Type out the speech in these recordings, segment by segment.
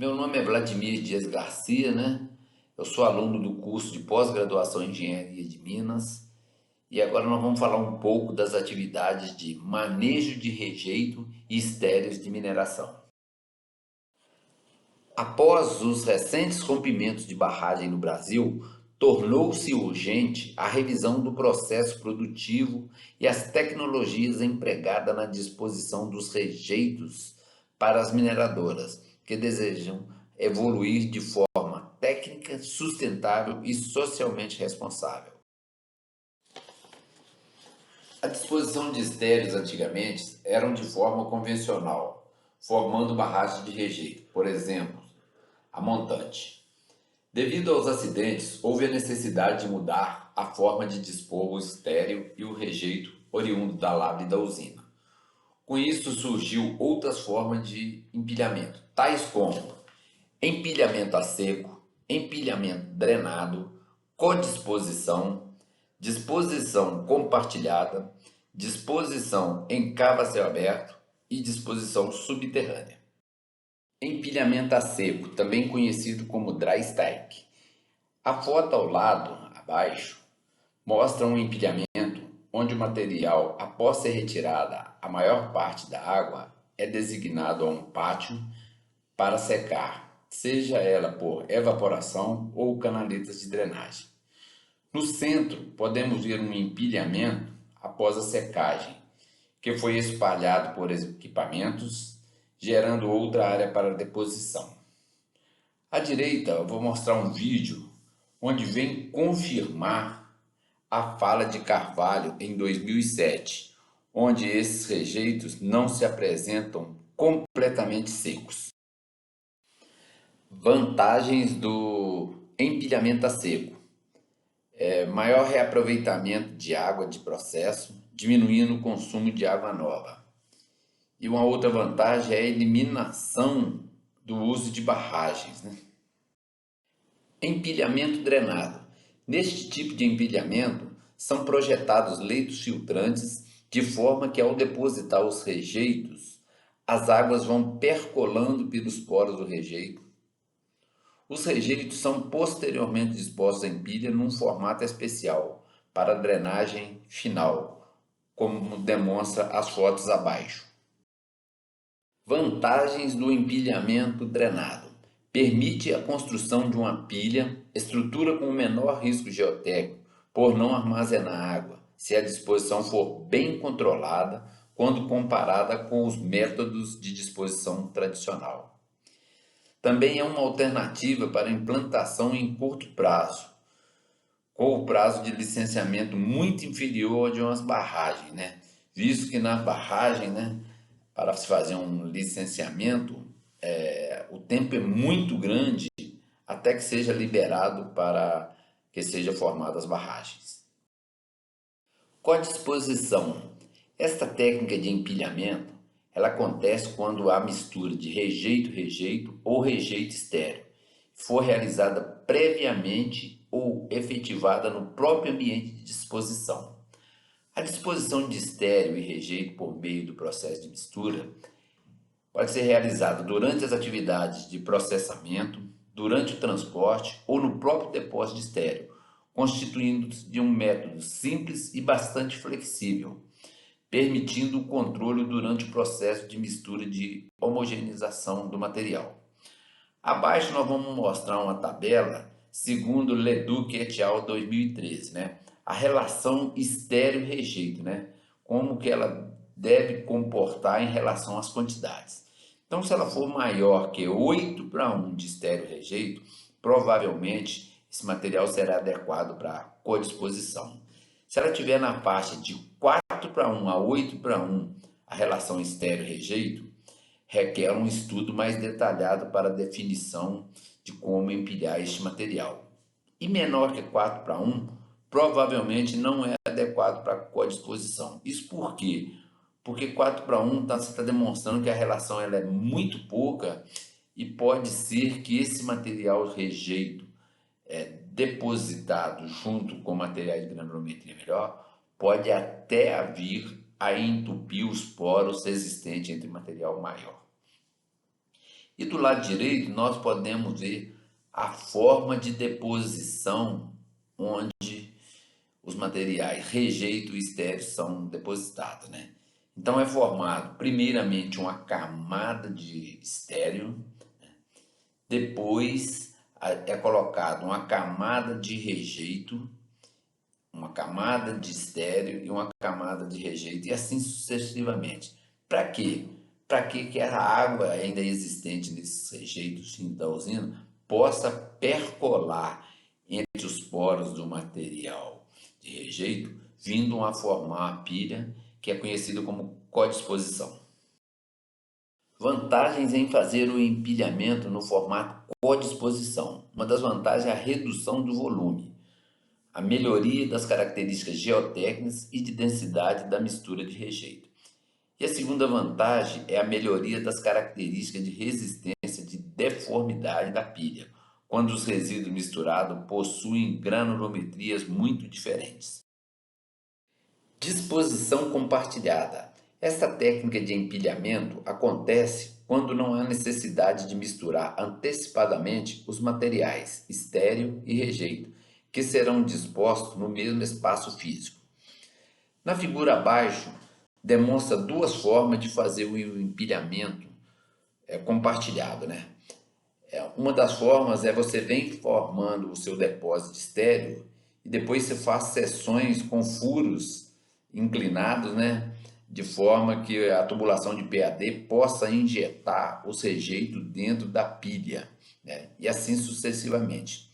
Meu nome é Vladimir Dias Garcia, né? Eu sou aluno do curso de pós-graduação em Engenharia de Minas e agora nós vamos falar um pouco das atividades de manejo de rejeito e estéreos de mineração. Após os recentes rompimentos de barragem no Brasil, tornou-se urgente a revisão do processo produtivo e as tecnologias empregadas na disposição dos rejeitos para as mineradoras que desejam evoluir de forma técnica, sustentável e socialmente responsável. A disposição de estéreos antigamente eram de forma convencional, formando barragens de rejeito, por exemplo, a montante. Devido aos acidentes, houve a necessidade de mudar a forma de dispor o estéreo e o rejeito oriundo da lavra e da usina. Com isso surgiu outras formas de empilhamento, tais como empilhamento a seco, empilhamento drenado, codisposição, disposição compartilhada, disposição em cava a céu aberto e disposição subterrânea. Empilhamento a seco, também conhecido como dry stack. A foto ao lado, abaixo, mostra um empilhamento onde o material, após ser retirada a maior parte da água, é designado a um pátio para secar, seja ela por evaporação ou canaletas de drenagem. No centro, podemos ver um empilhamento após a secagem, que foi espalhado por equipamentos, gerando outra área para deposição. À direita, eu vou mostrar um vídeo onde vem confirmar a fala de Carvalho em 2007, onde esses rejeitos não se apresentam completamente secos. Vantagens do empilhamento a seco: maior reaproveitamento de água de processo, diminuindo o consumo de água nova. E uma outra vantagem é a eliminação do uso de barragens, né? Empilhamento drenado. Neste tipo de empilhamento, são projetados leitos filtrantes de forma que, ao depositar os rejeitos, as águas vão percolando pelos poros do rejeito. Os rejeitos são posteriormente dispostos em pilha num formato especial para drenagem final, como demonstra as fotos abaixo. Vantagens do empilhamento drenado: permite a construção de uma pilha, estrutura com menor risco geotécnico, por não armazenar água, se a disposição for bem controlada, quando comparada com os métodos de disposição tradicional. Também é uma alternativa para implantação em curto prazo, com o prazo de licenciamento muito inferior ao de umas barragens, né? Visto que na barragem, né, para se fazer um licenciamento, o tempo é muito grande até que seja liberado para que sejam formadas as barragens. Codisposição. Esta técnica de empilhamento, ela acontece quando há mistura de rejeito-rejeito ou rejeito estéreo, for realizada previamente ou efetivada no próprio ambiente de disposição. A disposição de estéreo e rejeito por meio do processo de mistura pode ser realizada durante as atividades de processamento, durante o transporte ou no próprio depósito de estéreo, constituindo-se de um método simples e bastante flexível, permitindo o controle durante o processo de mistura de homogeneização do material. Abaixo nós vamos mostrar uma tabela segundo Leduc et al. 2013, né? A relação estéreo-rejeito, né? Como que ela deve comportar em relação às quantidades. Então, se ela for maior que 8:1 de estéreo-rejeito, provavelmente esse material será adequado para codisposição. Se ela estiver na faixa de 4:1 a 8:1, a relação estéreo-rejeito, requer um estudo mais detalhado para a definição de como empilhar este material. E menor que 4:1, provavelmente não é adequado para codisposição. Isso por quê? Porque 4:1 você está demonstrando que a relação ela é muito pouca e pode ser que esse material rejeito depositado junto com materiais de granulometria melhor pode até vir a entupir os poros existentes entre material maior. E do lado direito nós podemos ver a forma de deposição onde os materiais rejeito e estéreo são depositados, né? Então é formado primeiramente uma camada de estéreo, depois é colocado uma camada de rejeito, uma camada de estéreo e uma camada de rejeito e assim sucessivamente. Para quê? Para que a água ainda existente nesses rejeitos da usina possa percolar entre os poros do material de rejeito, vindo a formar a pilha, que é conhecida como codisposição. Vantagens em fazer o empilhamento no formato codisposição. Uma das vantagens é a redução do volume, a melhoria das características geotécnicas e de densidade da mistura de rejeito. E a segunda vantagem é a melhoria das características de resistência de deformidade da pilha, quando os resíduos misturados possuem granulometrias muito diferentes. Disposição compartilhada. Esta técnica de empilhamento acontece quando não há necessidade de misturar antecipadamente os materiais estéreo e rejeito, que serão dispostos no mesmo espaço físico. Na figura abaixo, demonstra duas formas de fazer o empilhamento compartilhado, né? Uma das formas é você vem formando o seu depósito estéreo e depois você faz seções com furos inclinados, né? De forma que a tubulação de PAD possa injetar os rejeitos dentro da pilha, né? E assim sucessivamente.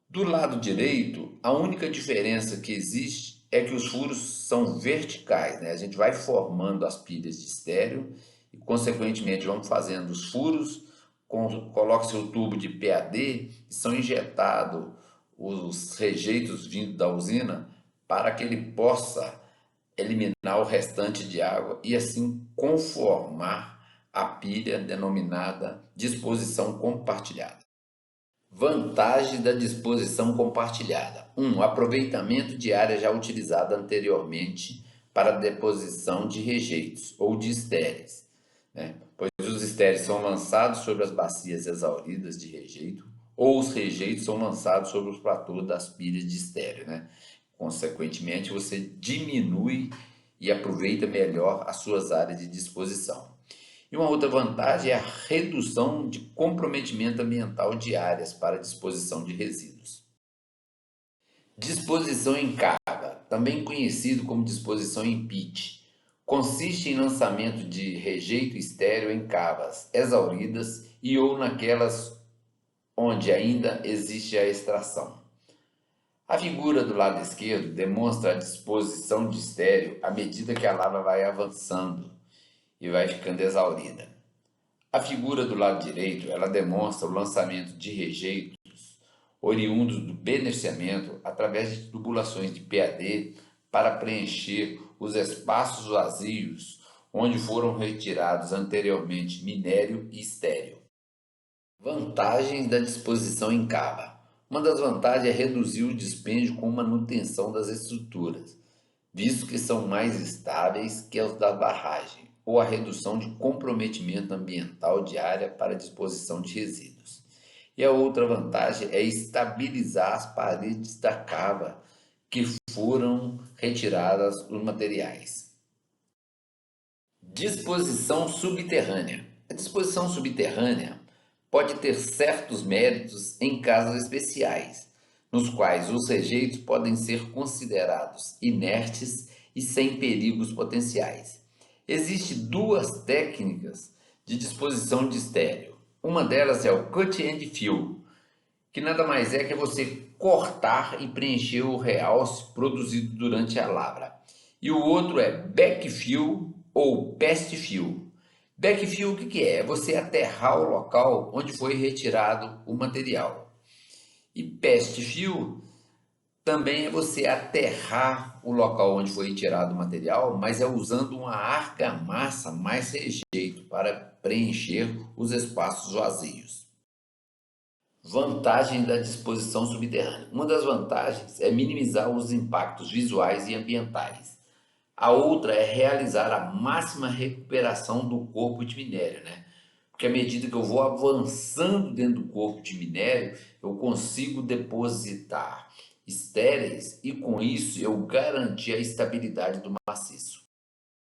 Do lado direito, a única diferença que existe é que os furos são verticais, né? A gente vai formando as pilhas de estéreo e, consequentemente, vamos fazendo os furos, coloca seu tubo de PAD e são injetados os rejeitos vindo da usina para que ele possa eliminar o restante de água e assim conformar a pilha denominada disposição compartilhada. Vantagens da disposição compartilhada. 1. Aproveitamento de área já utilizada anteriormente para deposição de rejeitos ou de estéreis, né? Pois os estéreis são lançados sobre as bacias exauridas de rejeito ou os rejeitos são lançados sobre os platôs das pilhas de estéreo, né? Consequentemente, você diminui e aproveita melhor as suas áreas de disposição. E uma outra vantagem é a redução de comprometimento ambiental de áreas para disposição de resíduos. Disposição em cava, também conhecido como disposição em pit, consiste em lançamento de rejeito estéreo em cavas exauridas e ou naquelas onde ainda existe a extração. A figura do lado esquerdo demonstra a disposição de estéreo à medida que a lava vai avançando e vai ficando exaurida. A figura do lado direito, ela demonstra o lançamento de rejeitos oriundos do beneficiamento através de tubulações de PAD para preencher os espaços vazios onde foram retirados anteriormente minério e estéreo. Vantagens da disposição em cava. Uma das vantagens é reduzir o dispêndio com manutenção das estruturas, visto que são mais estáveis que as da barragem, ou a redução de comprometimento ambiental de área para disposição de resíduos. E a outra vantagem é estabilizar as paredes da cava que foram retiradas os materiais. Disposição subterrânea. A disposição subterrânea pode ter certos méritos em casos especiais, nos quais os rejeitos podem ser considerados inertes e sem perigos potenciais. Existem duas técnicas de disposição de estéreo. Uma delas é o cut and fill, que nada mais é que você cortar e preencher o realce produzido durante a lavra. E o outro é backfill ou past fill. Backfill o que é? É você aterrar o local onde foi retirado o material. E past fill também é você aterrar o local onde foi retirado o material, mas é usando uma argamassa mais rejeito para preencher os espaços vazios. Vantagem da disposição subterrânea. Uma das vantagens é minimizar os impactos visuais e ambientais. A outra é realizar a máxima recuperação do corpo de minério, né? Porque à medida que eu vou avançando dentro do corpo de minério, eu consigo depositar estéreis e com isso eu garantir a estabilidade do maciço.